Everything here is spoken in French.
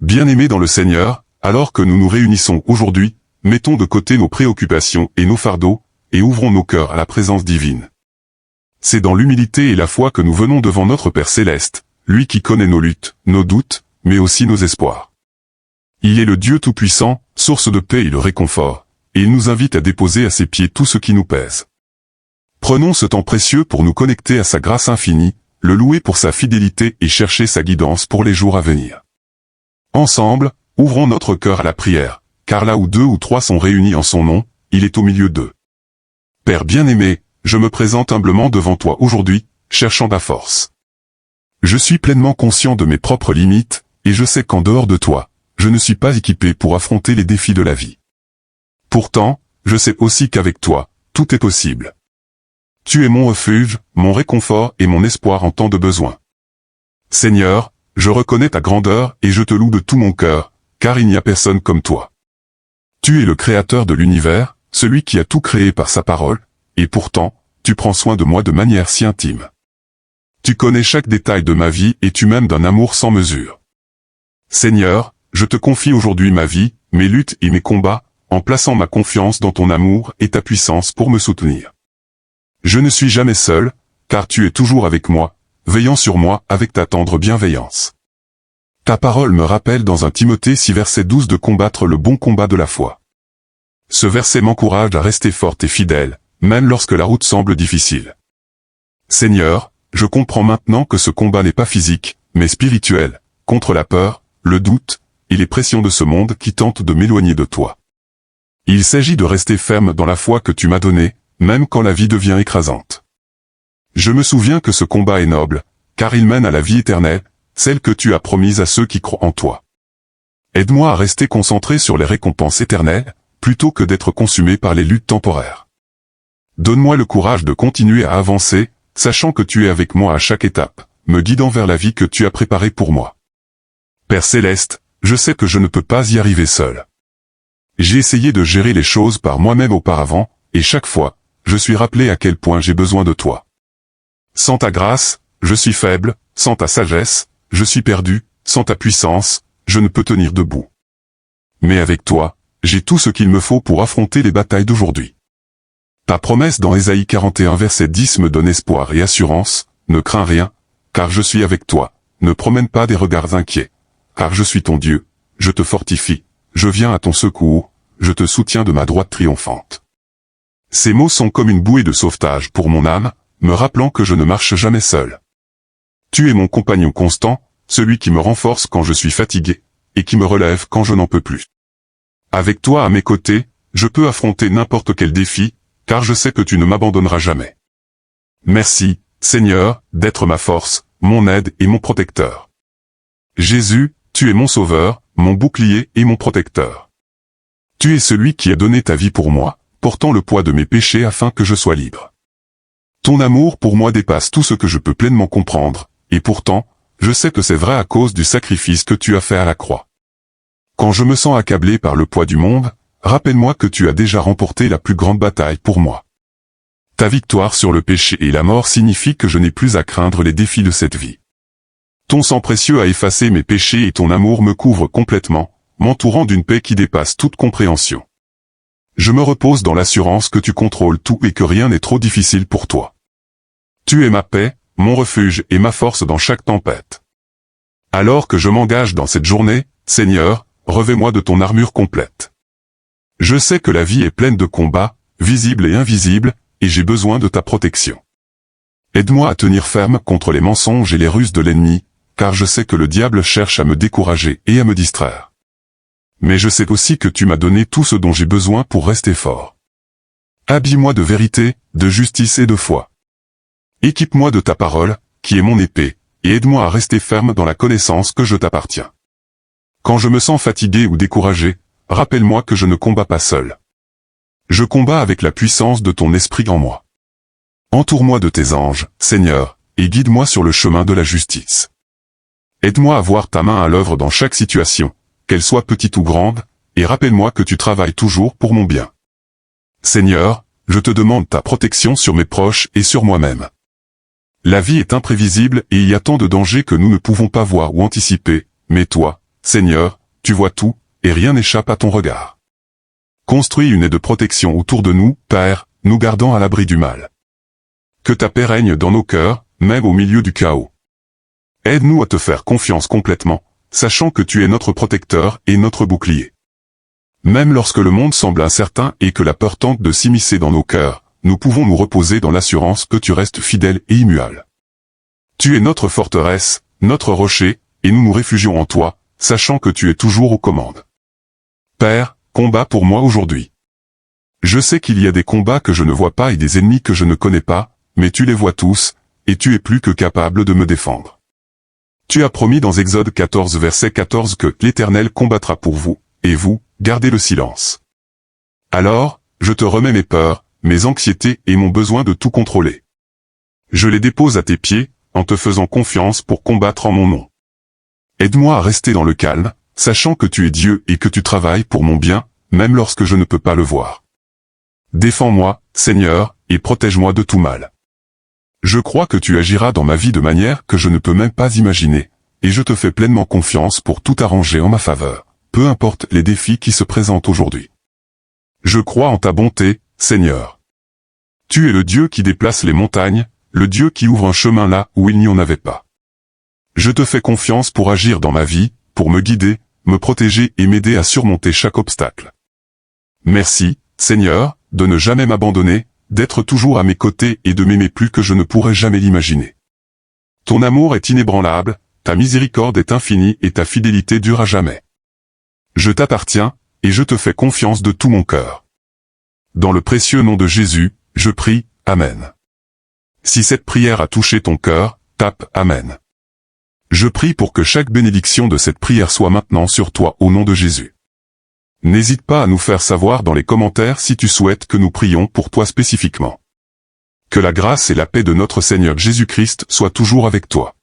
Bien-aimés dans le Seigneur, alors que nous nous réunissons aujourd'hui, mettons de côté nos préoccupations et nos fardeaux, et ouvrons nos cœurs à la présence divine. C'est dans l'humilité et la foi que nous venons devant notre Père Céleste, lui qui connaît nos luttes, nos doutes, mais aussi nos espoirs. Il est le Dieu Tout-Puissant, source de paix et de réconfort, et il nous invite à déposer à ses pieds tout ce qui nous pèse. Prenons ce temps précieux pour nous connecter à sa grâce infinie, le louer pour sa fidélité et chercher sa guidance pour les jours à venir. Ensemble, ouvrons notre cœur à la prière, car là où 2 ou 3 sont réunis en son nom, il est au milieu d'eux. Père bien-aimé, je me présente humblement devant toi aujourd'hui, cherchant ta force. Je suis pleinement conscient de mes propres limites, et je sais qu'en dehors de toi, je ne suis pas équipé pour affronter les défis de la vie. Pourtant, je sais aussi qu'avec toi, tout est possible. Tu es mon refuge, mon réconfort et mon espoir en temps de besoin. Seigneur, je reconnais ta grandeur et je te loue de tout mon cœur, car il n'y a personne comme toi. Tu es le créateur de l'univers, celui qui a tout créé par sa parole, et pourtant, tu prends soin de moi de manière si intime. Tu connais chaque détail de ma vie et tu m'aimes d'un amour sans mesure. Seigneur, je te confie aujourd'hui ma vie, mes luttes et mes combats, en plaçant ma confiance dans ton amour et ta puissance pour me soutenir. Je ne suis jamais seul, car tu es toujours avec moi, veillant sur moi avec ta tendre bienveillance. Ta parole me rappelle dans 1 Timothée 6 verset 12 de combattre le bon combat de la foi. Ce verset m'encourage à rester forte et fidèle, même lorsque la route semble difficile. Seigneur, je comprends maintenant que ce combat n'est pas physique, mais spirituel, contre la peur, le doute, et les pressions de ce monde qui tentent de m'éloigner de toi. Il s'agit de rester ferme dans la foi que tu m'as donnée, même quand la vie devient écrasante. Je me souviens que ce combat est noble, car il mène à la vie éternelle, celle que tu as promise à ceux qui croient en toi. Aide-moi à rester concentré sur les récompenses éternelles, plutôt que d'être consumé par les luttes temporaires. Donne-moi le courage de continuer à avancer, sachant que tu es avec moi à chaque étape, me guidant vers la vie que tu as préparée pour moi. Père Céleste, je sais que je ne peux pas y arriver seul. J'ai essayé de gérer les choses par moi-même auparavant, et chaque fois, je suis rappelé à quel point j'ai besoin de toi. Sans ta grâce, je suis faible, sans ta sagesse, je suis perdu, sans ta puissance, je ne peux tenir debout. Mais avec toi, j'ai tout ce qu'il me faut pour affronter les batailles d'aujourd'hui. Ta promesse dans Ésaïe 41 verset 10 me donne espoir et assurance, ne crains rien, car je suis avec toi, ne promène pas des regards inquiets, car je suis ton Dieu, je te fortifie, je viens à ton secours, je te soutiens de ma droite triomphante. Ces mots sont comme une bouée de sauvetage pour mon âme, me rappelant que je ne marche jamais seul. Tu es mon compagnon constant, celui qui me renforce quand je suis fatigué, et qui me relève quand je n'en peux plus. Avec toi à mes côtés, je peux affronter n'importe quel défi, car je sais que tu ne m'abandonneras jamais. Merci, Seigneur, d'être ma force, mon aide et mon protecteur. Jésus, tu es mon sauveur, mon bouclier et mon protecteur. Tu es celui qui a donné ta vie pour moi, portant le poids de mes péchés afin que je sois libre. Ton amour pour moi dépasse tout ce que je peux pleinement comprendre, et pourtant, je sais que c'est vrai à cause du sacrifice que tu as fait à la croix. Quand je me sens accablé par le poids du monde, rappelle-moi que tu as déjà remporté la plus grande bataille pour moi. Ta victoire sur le péché et la mort signifie que je n'ai plus à craindre les défis de cette vie. Ton sang précieux a effacé mes péchés et ton amour me couvre complètement, m'entourant d'une paix qui dépasse toute compréhension. Je me repose dans l'assurance que tu contrôles tout et que rien n'est trop difficile pour toi. Tu es ma paix, mon refuge et ma force dans chaque tempête. Alors que je m'engage dans cette journée, Seigneur, revêt-moi de ton armure complète. Je sais que la vie est pleine de combats, visibles et invisibles, et j'ai besoin de ta protection. Aide-moi à tenir ferme contre les mensonges et les ruses de l'ennemi, car je sais que le diable cherche à me décourager et à me distraire. Mais je sais aussi que tu m'as donné tout ce dont j'ai besoin pour rester fort. Habille-moi de vérité, de justice et de foi. Équipe-moi de ta parole, qui est mon épée, et aide-moi à rester ferme dans la connaissance que je t'appartiens. Quand je me sens fatigué ou découragé, rappelle-moi que je ne combats pas seul. Je combats avec la puissance de ton esprit en moi. Entoure-moi de tes anges, Seigneur, et guide-moi sur le chemin de la justice. Aide-moi à voir ta main à l'œuvre dans chaque situation, qu'elle soit petite ou grande, et rappelle-moi que tu travailles toujours pour mon bien. Seigneur, je te demande ta protection sur mes proches et sur moi-même. La vie est imprévisible et il y a tant de dangers que nous ne pouvons pas voir ou anticiper, mais toi, Seigneur, tu vois tout, et rien n'échappe à ton regard. Construis une aie de protection autour de nous, Père, nous gardant à l'abri du mal. Que ta paix règne dans nos cœurs, même au milieu du chaos. Aide-nous à te faire confiance complètement, sachant que tu es notre protecteur et notre bouclier. Même lorsque le monde semble incertain et que la peur tente de s'immiscer dans nos cœurs, nous pouvons nous reposer dans l'assurance que tu restes fidèle et immuable. Tu es notre forteresse, notre rocher, et nous nous réfugions en toi, sachant que tu es toujours aux commandes. Père, combat pour moi aujourd'hui. Je sais qu'il y a des combats que je ne vois pas et des ennemis que je ne connais pas, mais tu les vois tous, et tu es plus que capable de me défendre. Tu as promis dans Exode 14 verset 14 que l'Éternel combattra pour vous, et vous, gardez le silence. Alors, je te remets mes peurs, mes anxiétés et mon besoin de tout contrôler. Je les dépose à tes pieds, en te faisant confiance pour combattre en mon nom. Aide-moi à rester dans le calme, sachant que tu es Dieu et que tu travailles pour mon bien, même lorsque je ne peux pas le voir. Défends-moi, Seigneur, et protège-moi de tout mal. Je crois que tu agiras dans ma vie de manière que je ne peux même pas imaginer, et je te fais pleinement confiance pour tout arranger en ma faveur, peu importe les défis qui se présentent aujourd'hui. Je crois en ta bonté, Seigneur. Tu es le Dieu qui déplace les montagnes, le Dieu qui ouvre un chemin là où il n'y en avait pas. Je te fais confiance pour agir dans ma vie, pour me guider, me protéger et m'aider à surmonter chaque obstacle. Merci, Seigneur, de ne jamais m'abandonner, d'être toujours à mes côtés et de m'aimer plus que je ne pourrais jamais l'imaginer. Ton amour est inébranlable, ta miséricorde est infinie et ta fidélité dure à jamais. Je t'appartiens, et je te fais confiance de tout mon cœur. Dans le précieux nom de Jésus, je prie, Amen. Si cette prière a touché ton cœur, tape Amen. Je prie pour que chaque bénédiction de cette prière soit maintenant sur toi au nom de Jésus. N'hésite pas à nous faire savoir dans les commentaires si tu souhaites que nous prions pour toi spécifiquement. Que la grâce et la paix de notre Seigneur Jésus-Christ soient toujours avec toi.